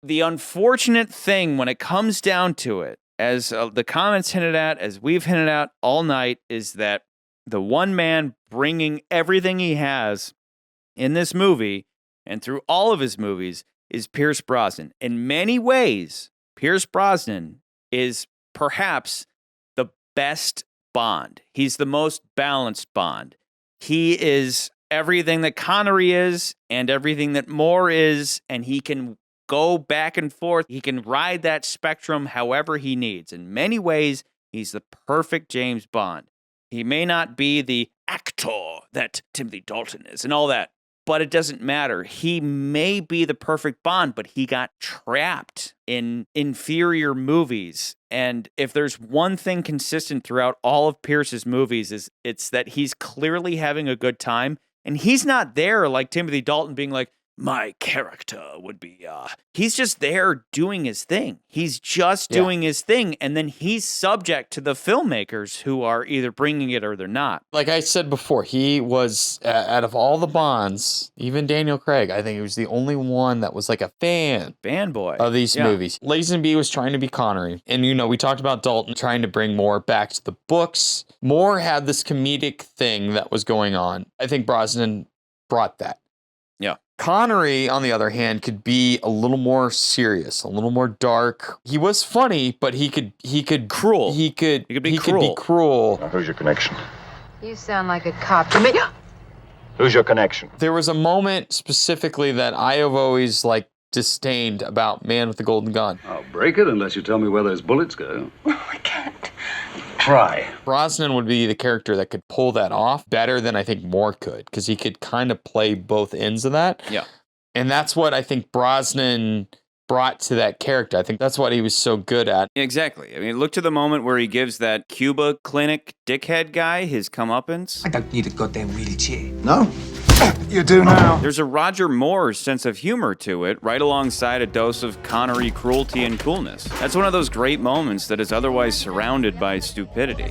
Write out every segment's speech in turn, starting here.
The unfortunate thing when it comes down to it, as the comments hinted at, as we've hinted at all night, is that the one man bringing everything he has in this movie and through all of his movies is Pierce Brosnan. In many ways, Pierce Brosnan is perhaps the best Bond. He's the most balanced Bond. He is everything that Connery is and everything that Moore is, and he can go back and forth. He can ride that spectrum however he needs. In many ways, he's the perfect James Bond. He may not be the actor that Timothy Dalton is and all that, but it doesn't matter. He may be the perfect Bond, but he got trapped in inferior movies. And if there's one thing consistent throughout all of Pierce's movies, it's that he's clearly having a good time. And he's not there like Timothy Dalton being like, my character would be, he's just there doing his thing. He's just doing his thing. And then he's subject to the filmmakers who are either bringing it or they're not. Like I said before, he was, out of all the Bonds, even Daniel Craig, I think he was the only one that was like a fanboy of these movies. Lazenby was trying to be Connery. And, we talked about Dalton trying to bring Moore back to the books. Moore had this comedic thing that was going on. I think Brosnan brought that. Yeah. Connery, on the other hand, could be a little more serious, a little more dark. He was funny, but he could cruel. He could be cruel. Now, who's your connection? You sound like a cop to me. Who's your connection? There was a moment specifically that I have always disdained about Man with the Golden Gun. I'll break it unless you tell me where those bullets go. I can't. Try. Brosnan would be the character that could pull that off better than I think Moore could, because he could kind of play both ends of that. Yeah. And that's what I think Brosnan brought to that character. I think that's what he was so good at. Exactly. I mean, look to the moment where he gives that Cuba clinic dickhead guy his comeuppance. I don't need a goddamn wheelchair. No? You do now. There's a Roger Moore sense of humor to it, right alongside a dose of Connery cruelty and coolness. That's one of those great moments that is otherwise surrounded by stupidity.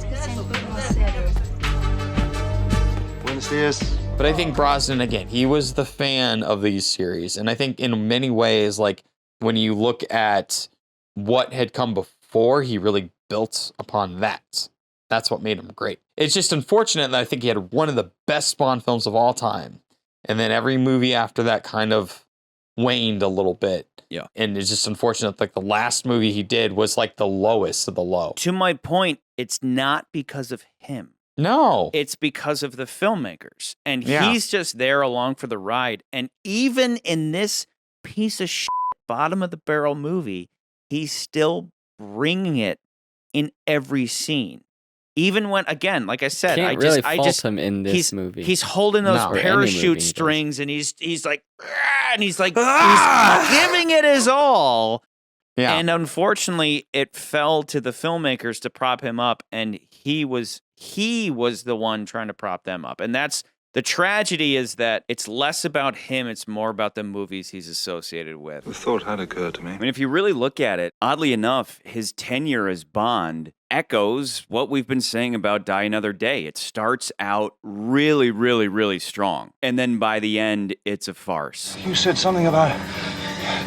Buenos dias. But I think Brosnan, again, he was the fan of these series. And I think in many ways, when you look at what had come before, he really built upon that. That's what made him great. It's just unfortunate that I think he had one of the best Bond films of all time. And then every movie after that kind of waned a little bit. Yeah. And it's just unfortunate, the last movie he did was the lowest of the low. To my point, it's not because of him. No. It's because of the filmmakers. And he's just there along for the ride. And even in this piece of shit, bottom of the barrel movie, he's still bringing it in every scene. Even when, again, like I said, Can't really fault him in this movie. He's holding those parachute strings, and he's like, he's giving it his all. Yeah. And unfortunately, it fell to the filmmakers to prop him up, and he was the one trying to prop them up. And that's the tragedy, is that it's less about him, it's more about the movies he's associated with. The thought had occurred to me. I mean, if you really look at it, oddly enough, his tenure as Bond echoes what we've been saying about Die Another Day. It starts out really, really, really strong. And then by the end, it's a farce. You said something about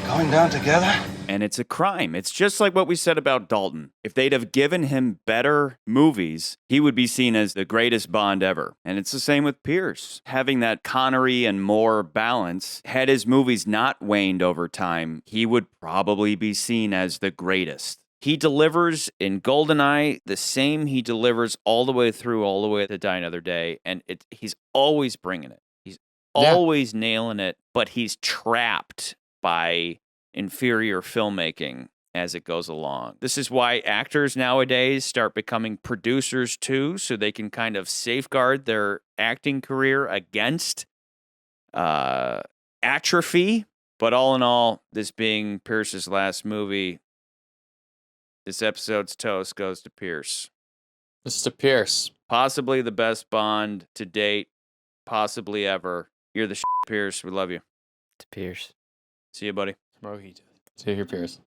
going down together? And it's a crime. It's just like what we said about Dalton. If they'd have given him better movies, he would be seen as the greatest Bond ever. And it's the same with Pierce. Having that Connery and Moore balance, had his movies not waned over time, he would probably be seen as the greatest. He delivers in GoldenEye the same he delivers all the way to Die Another Day. And he's always bringing it. He's always nailing it, but he's trapped by inferior filmmaking as it goes along. This is why actors nowadays start becoming producers too, so they can kind of safeguard their acting career against atrophy. But all in all, this being Pierce's last movie, this episode's toast goes to Pierce. Mr. Pierce. Possibly the best Bond to date, possibly ever. You're the Pierce. We love you. To Pierce. See you, buddy. Mojito. See you here, Pierce.